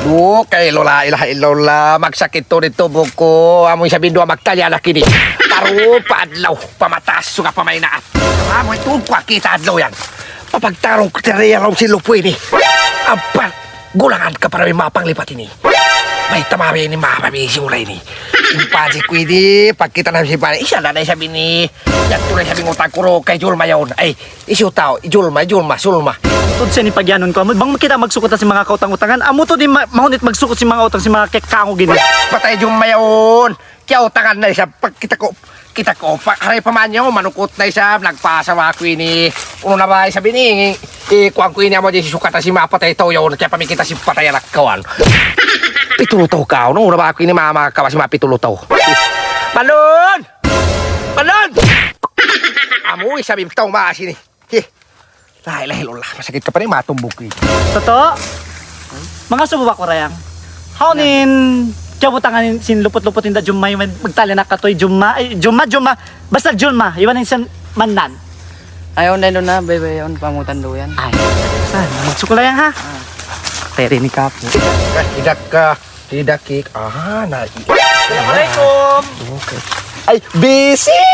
Do kay lola ilaha illallah magsakit to dito buko amoy sabi do magtalya na kini. Paro paadlaw pamatas suga pamaynaat. Amoy tugwa kita adlaw yan. Papagtarong ko raw si Lupoy ni. Aba, gulangan ka para may mapanglipat ini. May tamabi ni mapami si ulay ni. Impansi ko ini pagkita na si Pani. Isa na sabi ni. Yan tulay sabi ngutang kuro kay Julma yaon. Ay, isu tao, Julma, Sulma. Tod siya ni pagyanon ko. Bang makita magsukot na si mga kautang-utangan. Amo to di mahunit magsukot si mga utang si mga kekkango gini. Patay Julma yaon. Kaya utangan na siya pagkita ko. Haray pa man niyo, manukot na siya, nagpasawa ko ini. Uno na ba sabi ni, kuwang ko ini mo di sukata si mapatay ito yaon. Kaya pamikita si patay anak kawan. Pitulutaw ka, no? Una ba ako ini mama kawas mapitulutaw. Manon! Manon! Amoy sabi tao maasin eh. Lahi lola, masakit ka pa rin matumbok eh. Toto? Mga subo ba ko rayang? Haunin, kabutangan sin lupot-lupotin da Jumma yung magtali na katoy Jumma. Ay, Jumma. Basta Jumma, iwan yung san manan. Ayaw na na, bebe, ayaw pamutan do yan. Ay, saan? Magsukulayang ha? Teri ni Kapo. Tidak kik. Nai. Assalamualaikum. Okay. Ay, busy!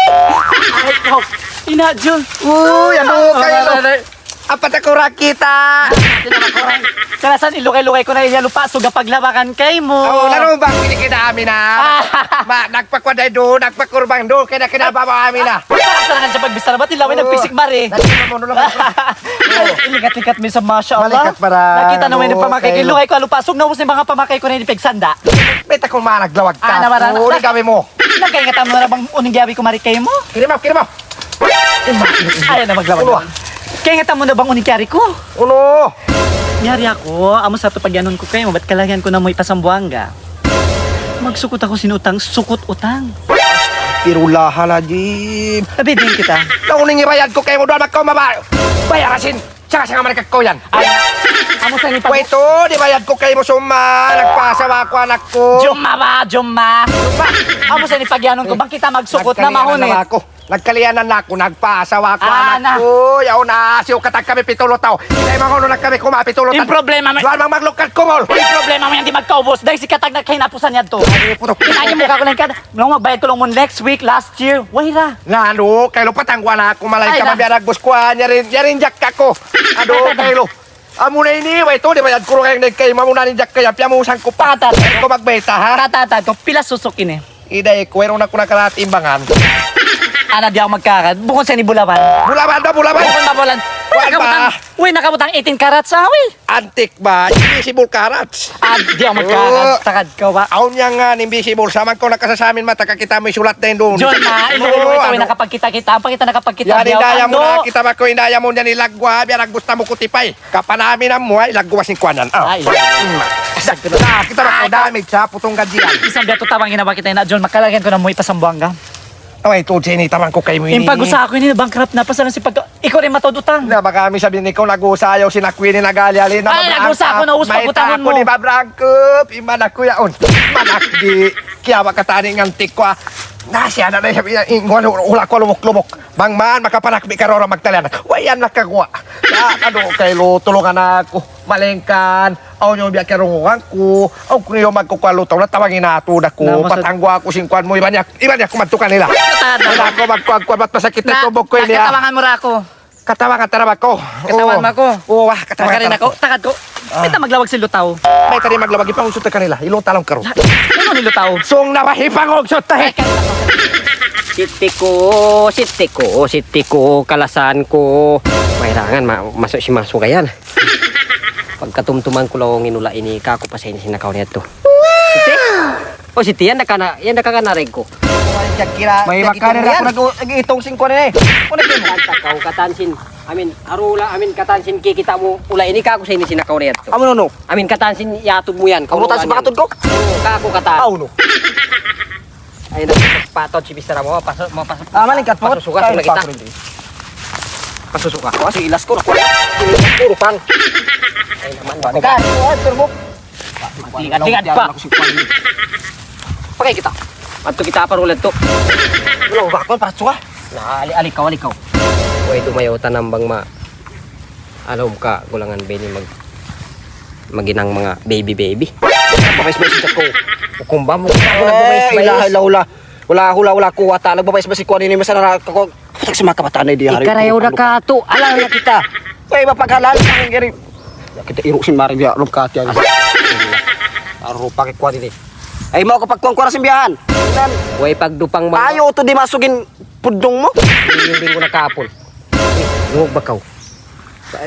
Ay, kok. Ina, Jul. Ano kayo? Apa ta ko rakita? Kalasan ilukay-lukay ko na iya lupa so gapaglabakan kay mo. Laro ba kinikita amin na? Nagpakwaday do, nagpakurbang do, kaya kinababa amin na. Pasarangan siya pagbisara ba't ilaway nagpisik mare? Ilikat-likat mi sa Masya Allah. Malikat para. Nakita naman yung pamakay ko. Ilukay ko alupasok na yung mga pamakay ko na yung pigsanda. Beta kung managlawag ka. Namarana. Uli kami mo. Nagkaingatan mo na bang uning gabi ko marikay mo? Kini mo. Ayaw na maglawag. Kaya nga mo na bang unikari ko? Uno! Nyari ako, amo sa ito pagyanon ko kayo, ba't kailangan ko na mo ipasambuanga? Magsukot ako sinutang, sukot utang. Pirulaha la, Jim. Sabi din kita. Nauning ibayad ko kayo mo doon, magkaw mabayo. Bayarasin, tsaka siya nga manikag ko yan. Ay, amo sa nipag... Wait, di bayad ko kayo mo suma. Nagpasawa ko anak ko. Jumma. Amo sa nipagyanon ko, bang kita magsukot na mahon eh? Nagkalianan na ako, nagpasawa ko anak na. ko. Yaw na, siyo katag kami pitulotaw. Hindi mga na kami kumapitulotaw. Yung problema mo... Duwan mang maglukat kumol. Yung problema mo yan di magkaubos. Dahil si katag na kahinapusan yan to. Kinahin mo ka ko lang ka. Nung magbayad ko lang mo next week, last year. Wala. Ano, kayo patangwa na ako malay ka mabiyarag buskuhan. Yarin jak ka ko. Ano, kayo. Amo na ini, wait, di bayad ko lang kayo mamunanin jak kaya. Piyamusan ko pa. Ko magbeta, ha? Tatatan ko, pila susukin eh. Iday, kuwero na ko na kalatimbangan. Ana di ako magkakad. Bukod sa ni Bulaban. Bulaban. Bukod ba Bulan? Nakabutang 18 karats sa awi. Antik ba? Invisible carats. Di ako magkakad. Takad ka ba? Aun niya nga, invisible. Saman ko nakasasamin mata, kakita mo yung sulat na yun doon. John na, ilo-ilo ito nakapagkita-kita. Pakita nakapagkita. Yan, indaya mo na. Kita ba ko, indaya mo niya nilagwa. Biarag gusto mo kutipay. Kapanami na mo, ay lagwa sing kwanan. Ay, kita ba ko, damage sa putong gadyan. isang gato tawang ginawa kita na, John. Makalagyan ko na mo ipasambuanga. Ay, ito, Jenny, tamang ko kayo mo ini. Impag-usa ako ini, bankrupt na. Pasalan si pag... Ikaw rin matodutang. Na baka kami sabihin ikaw nag-uusayaw si Nakwini nagali-ali na ay, nag-usa ako na uspa butangan mo. May tako ni Babrangkup, imanak ko yaon. Manak di, kaya makataning ang tikwa. Nasya na na sabi niya, ula ko lumok-lumok. Bangman, makapanakbi ka rora magtalan. Wayan nakagawa. Ano, kayo tulungan ako. Malengkan. Aw nyo biya karunguhan ko. Aw kung yung magkukwalutaw na tawagin na ito na ko. Patangwa ko singkuan mo. Iba niya kumantukan nila. Wala ko magkuhan. Ba't masakit na tubog ko niya. Katawangan mo ra ako. Katawangan tarabak ko. Katawan mo ako. Oo, Makarin ako. Takad ko. Kita maglawag si Lutaw. May tari maglawag. Ipangunsot na kanila. Ilong talong karo. Ano ni Lutaw? Song nawahi pangunsot tahi. Siti ko, kalasan ko. Kailangan masuk si masuk kayan. Pagkatumtuman ko lang inula ini kako pa sa sinakaw niya to. Siti? Oh, Siti, yan nakakanarig ko. May makarir ako nag-itong singkuan na eh. Kung nagkakaw katansin, amin katansin kikita mo ula ini kako sa sinakaw niya to. Amo no. Amin katansin yatod mo yan. Kamutan sa bakatod ko? Kako katan. Aw no. Ay nagpatod si Bisara mo, pasok. Malingkat po. Pasusuka sa kita. Pasusuka. Kasi ilas ko nakuha. Puro pang. Ay naman. Kan, turbo. Tingad pa. Pakai kita. Adto kita parulat to. Wala ba ko pasuka? Na alikaw. Way dumayo tanambang ma. Alom ka gulangan beni mag maginang mga baby. Nagbabayis-bayis ako. Kumba mo ako nagbabayis-bayis. Wala kuwata. Nagbabayis-bayis ko nini masana ako. Katak sa mga kabataan na di hari. Ikarayaw na ka to. Alam na kita. Ay mapaghalal ang gari. Kita irusin mari biya rum ka tiya. Aro pakikuan ini. Ay mau kapagkuan ko ra simbiyahan. Dan Way pagdupang ayo to di masugin pudong mo. Yung ko na kapon. Ngog bakaw.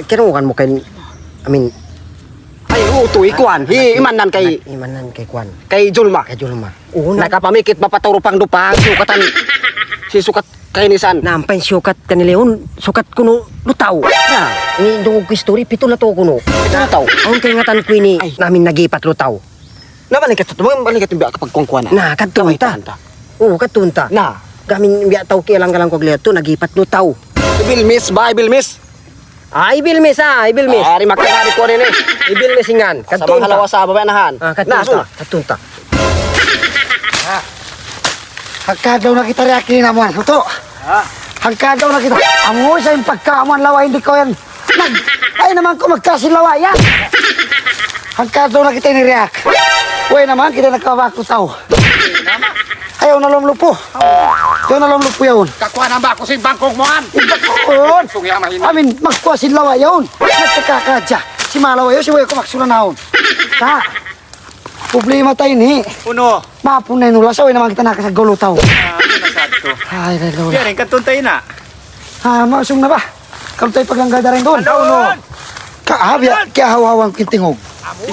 Kinuhan mo kay Ay uto ikuan. Imanan kay imanan kay Kwan. kay Julma. Kay Julma. Oo na. Nakapamikit mapaturo pang dupang sukatan si sukat kainisan. Nampay sukat kanileon. Sukat kuno lutaw. Na, Ini dungog ko story pito na to kuno. ito na tao. Ang kingatan ko ini namin nagipat lutaw. Nabalikat to, balikat biya kapag kuan. Na kadtunta. Oo kadtunta. Na, Gamin biya taw kilang-galang ko gliat to nagipat lutaw. Bill Miss, Bible Miss. Ibil miss. Ari makakari ko rin eh. Ibil missingan. Sa mga halawa sa babanahan. Kadtunta. Hagkadaw na kita reakin naman. Ito. Hagkadaw na kita. Amo sa yung pagkaaman lawa, hindi ko yan. Ay naman ko magkasilawa yan. Hagkadaw na kita ni-react. Uy naman, kita nagkawak ko tao. Ayaw na lumlupo. Ayaw na lumlupo yun. Kakuha na ba ako sa bangkong mo an? Iba ko yun. Sungya mahina. Amin, magkuha si lawa yun. Nagkakakadya. Si malawa yun, si Uy ko maksula na yun. Ha? Problema tayo ni. Uno. Mapunay nula sa Uy naman kita nakasagulo tao. Ay, lalo. Yan, katuntay na. Mausong na ba? Kalau tayo paglangga rin doon. Ano? Kaya hawawang kintingog.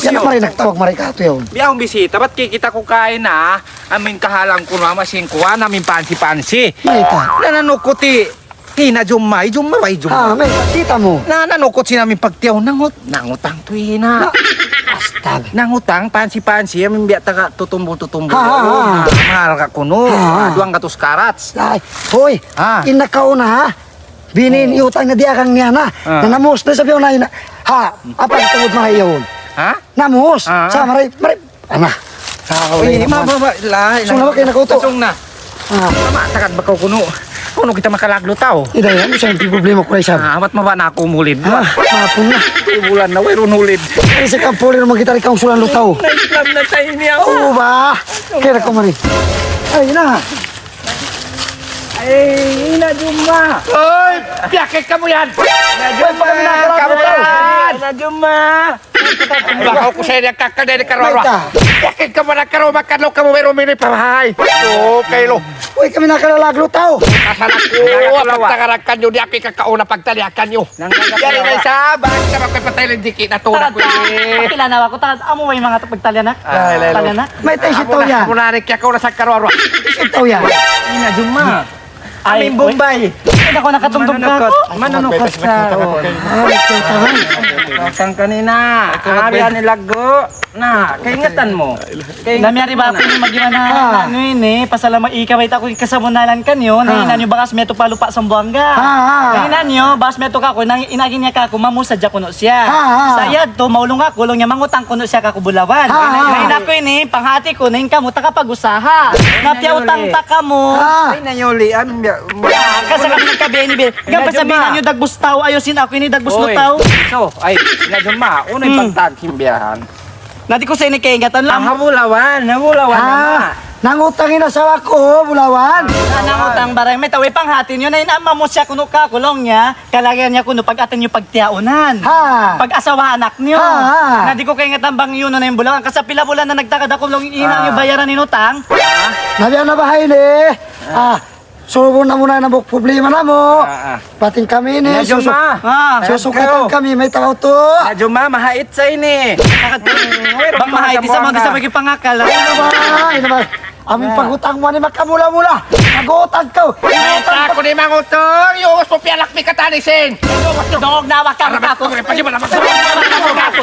Yan na marin nagtawag marin ka ito yun. Biyang bisita, ba't kikita ko kain na? Amin kahalang ko na masingkuan, amin pansi-pansi. Marita. Nananukot hina jumay, May kita mo. Nananukot si namin pagtiyaw, nangutang to hina. Astag. Nangutang, pansi-pansi, amin biya taga tutumbo-tutumbo. Ha. Mahal ka kuno, Ha. duwang katus karats. Ay, hoy, Ah. inakaw na ha. Binin iutang na diakang niya na. Ah. Nanamos na sabi ko na ina. Ha, apang tungod mga iyon. Ha? Namos. Ah. Sa maray. Ana. Uy, mababa, Sung na ba kayo nakuto? Sung na. Ah, Tama, takad ba kuno? Kuno kita makalaglo tao. ida yan. Isa yung problema ko na isa. Amat maba na ako mulid. Ha, mapun na. Bulan na, wero nulid. Ay, sa kampuli naman kita rin kang sulan lutaw. Naislam na tayo niya. Oo ba? Kaya na ko marin. Ay, na. Ay, inajuma. Oy! Piyakit ka mo yan! Inajuma. Bakaw ko sa'yo ng kakadari karoro. Marita. Piyakit ka mo na karo, makadlo ka mo, pero may pamahay. Okay, lo. Uy, kami nakalalag lutaw. Kasanak ko, pagtangarakan nyo, di api kakauna pagtaliakan nyo. Yan na isa, bakit ka magpapatay ng dikit na tunang ko eh. Pakila na ako. Amo may mga pagtalyanak. Talyanak. May tayo si Ako Tau na, yan. ako na rin kaya ko na sa karoro. Si Tau yan. Inajuma. Ay, Aming Bombay. Ay, ako nakatungtong ka ako. Manunukot sa... Katang kanina. Ariyan nilago. Na, kaingatan mo. Namiyari ba ako yung magiman na ano yun eh, pasalamat ikawait ako yung kasamunalan kanyo, nahinan nyo bakas meto palupa sa buwangga. Nahinan nyo, bakas meto ka ko, inagin niya ka ko, mamusadya kuno siya. Sayad to, maulong ako, ulong niya mangutang kuno siya kakubulawan. Nahinan ko yun eh, panghati ko, nahin ka mo, takapag-usaha. Napiyautang taka mo. Ay, nanyolian. Kasi kami nagka-benibel. Hanggang pa sabihin nyo, dagbustaw, ayosin ako yun, dagbuslutaw. So, ay, inajuma. Unay pagtagsimbiyahan. Nadi ko sa inikaingatan lang. Habulawan na. Nangutangin na sa ako, bulawan. Nanangutang barang may taway panghati nyo na inama mo siya kuno ka kulong niya kalagyan niya kuno pag atin nyo pagtiaunan pag-asawa anak nyo na di ko kay nga tambang yun na yung bulawan kasi pila bulan na nagtakad ako long ina nyo bayaran ni utang Nabiyan na bahay ni. Subo na muna na problema na mo. Pating kami ni. Inajuma. Susukatan kami, may tao to. Inajuma, mahait sa ini. bang mahay di sa mga di sa magipangakal Ay naman. Aming pagutang mo ni makamula-mula. Nag-utang ka. Ako ni mangutong, yung mo piyalak mi katanisin. dungog na waka mo kako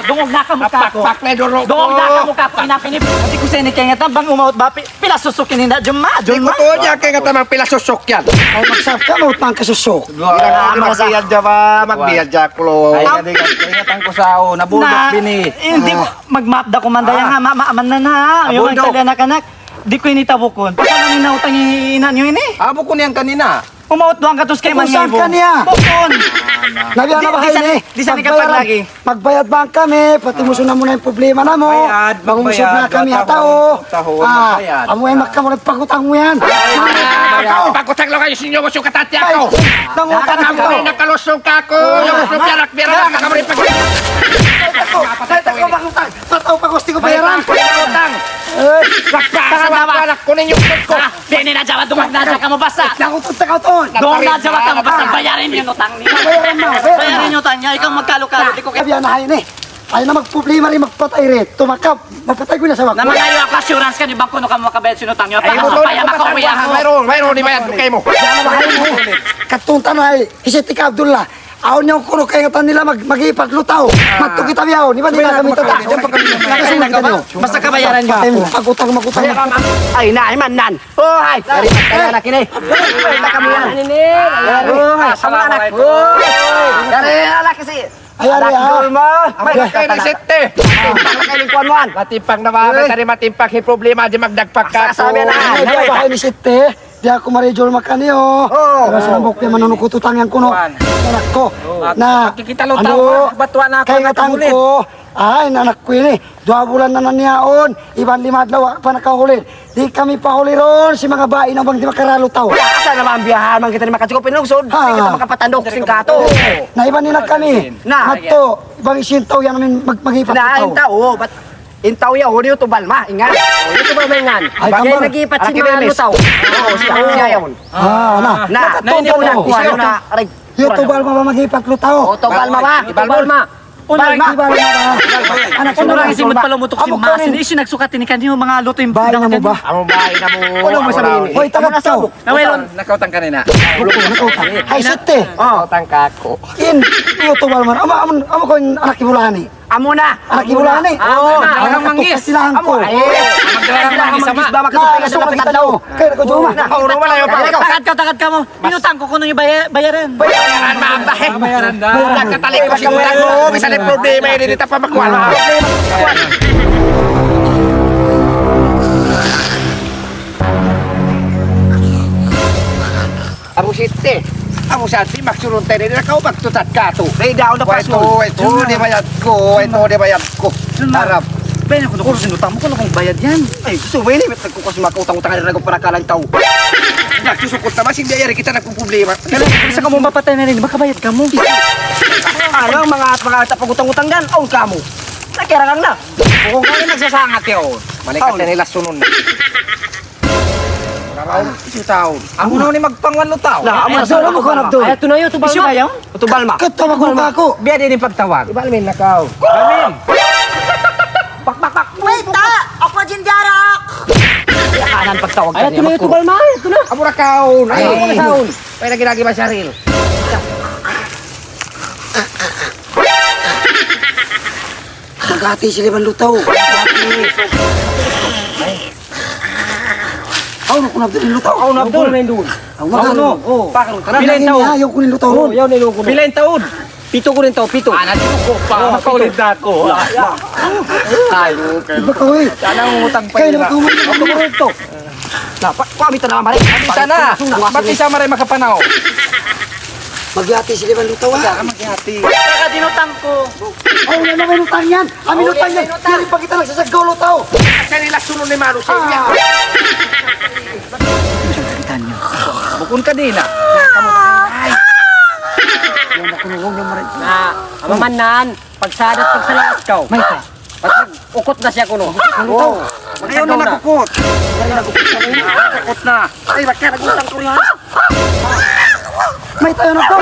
dungog na ka mo kako Pak na duro ko. dungog na ka mo kako inapinip di ko sa inikay nga tambang umaut ba pila susukin ni Juma Di ko to niya kaya nga tamang pila susok yan. Ay magsap ka mo, utang ka susok. Magbiyad dya ba? Magbiyad dya ko lo. Ay, kaingatan ko sa o. Nabulok bini. Hindi magmap da komanda yang ha maaman na na yung Abundok. mga anak-anak di ko initabukon. Paano ni nautang ina nyo ini? Abo ko niyan kanina. Umawat doang katos kay Kung saan Mangibo. ka niya? Bukon. Nabiyan na ba kayo ni? Di sa nikapag lagi. Magbayad ba kami? Pati mo na muna yung problema na mo. Bayad, Magmusod na magbayad, kami tahon, hatao. tahon, magbayad. Amoy magkamulat pagutang mo yan. Pagkutang lang kayo sinyo mo siyong katati ako. Nangutang ako. Nakakamay na kalusog ka ako. Lusog yarak bira na kakamay pag... Pataw pa gusti ko bayaran. Utang. Sa mga anak ko ninyo ko. Dini na jawa dumag na ka mo basta. Nakutunta ka to. Doon na jawa ka mo basta bayarin yung utang niya. Bayaran mo. Bayarin yung utang niya. Ikaw magkalo-kalo. Di ko kaya. Sabihan na kayo ni. Ayaw na magproblema rin magpatay rin. Tumakap. Magpatay ko na sa wako. Na mga ako assurance ka ni bangko no ka mo makabayad sinutang niyo. Ay, Para sa paya makauwi ako. mayroon, di bayad ko kayo mo. Katunta na ay. Isiti ka Abdullah. Aon niyo kuno kaya nga nila mag-ipat lutaw. Magtukita biyaw. Di ba nila kami tata? Nakasunod ka niyo. Basta kabayaran niyo ako. Pagutang magutang. Ay, naay man nan. Oh, ay. Dari kaya na kini. Kita kami yan. Oh, ay, sama anak. Oh, dari anak kasi. Ay, ari ha. May kayo ng sete. Para kay lingkuan mo an. Matimpang na ba? May matimpang yung problema. Di magdagpag ka po. Sabi na. Ay, di ba kayo ni Siti? Di ako marijol makaniyo. Oo. Pero sa bukti manunukot utangan ko no. Anak ko. Na, Makikita lo tao. Batuan ako. kaya nga tang ko. Ay, nanak ko yun eh. 2 bulan na nanyaon. Iban 5 adlaw pa nakahuli. Di kami pahuli ron. Si mga bayi na bang di makaralo tao. Asa naman ang biyahan man kita ni makatsikop pinungsod. Di kita makapatandok sing kato. Na iban nila kami. Na. Mato, ibang isintaw yan namin mag-ipat Na tao. intaw, bat intaw ya huni to balma, ingat. Huni to balma ingan. Ay, Bagay kamar. nagipat si Mano taw. Oo, siya yun. Na. Na, Tuntaw na. kuha na. Aray, Yung tubal pa ba mag-ipat lutaw? O to balma ba? Balma. Balma. Anak Ano ko lang isimot palumutok si Amo Masin. kanin. Isi nagsukati ni kanyo mga luto yung Bahay na mo ba? Amo bahay na mo. Ano mo sabihin? Hoy, tagat ka. Nawelon. Nakautang kanina. Ay, Siti. Utang ka ako. In, yung tubal man. Amo ko yung anak ibulani. Amo na. Anak ibulani. Oo, Anak manggis. Silahan ko. Magdala ng isa ma. Ba makatupay sa dapat tadlaw. Kaya ko Juma. Puro wala yung Takad ka mo. Pinutang ko kuno yung bayaran. bayaran mabahe. Bayaran na. Nagkatalik ko si utang mo. Bisa na problema yun. Hindi pa makuha. Amo siti. Amo sati magsurun tayo nila kau magtutat ka to. Day down na Ito, di bayad ko. Ito, di bayad ko. Harap. Bayaran ko no kung sinutang mo kuno kung bayad yan. Ay, gusto mo ini ko kasi makautang-utang na ko para kalang taw. Nagsusukot naman, hindi ayari kita nagpuproblema. Isa ka mo mapatay na rin. Baka bayad ka mo. Ano mga tapagutang-utang gan? Aun ka mo. Nakirangan na. Kung kaya nagsasangat yun, malikat na nila sunod na. Karaon, isi taon. Amo na ni magpangwan lo tao. Na, amo na Solo mo ko na to. Ay, ito na yun, ito ba? Isi bayaw? Utubal ma. Katawag mo ba ako? Biya din yung pagtawag. Ibalmin na kao. Kanan pagtawag Ay, ito na yun, ito ba? Ito na. Amura kaon. Ay, amura kaon. May lagi-lagi ba saril? Magati sila man lutaw. Aw, ko na din lutaw. Aun Abdul. Aw, magano. Oh, pakaro. Bilain niya, ayaw ko ni lutaw ron. Yaw ni lugo. Bilain taon. Pito ko rin taw, pito. Anak ko pa. Makaulit na ako. Iba ka, wey. Sana ang utang pa Kaya nila. naman kumuli. Ako mo rin to. Na, pamita na mare. Kita na. Ba't isa maray makapanaw? Magyati sila man lutaw, ha? Magyati. Baka dinutang ko. Aw, na naman utang yan. Amin utang yan. Hindi pa kita nagsasagaw lutaw. Kanila sunod ni Maro sa iya. Bukun ka din ah. Na, amamanan, pagsadat, pagsalas ka. May ta. Ba't ukot na siya kuno? Oh. Ayaw na nakukot. Nakukot na. Ay, bakit nagutang ko na? May tayo na to.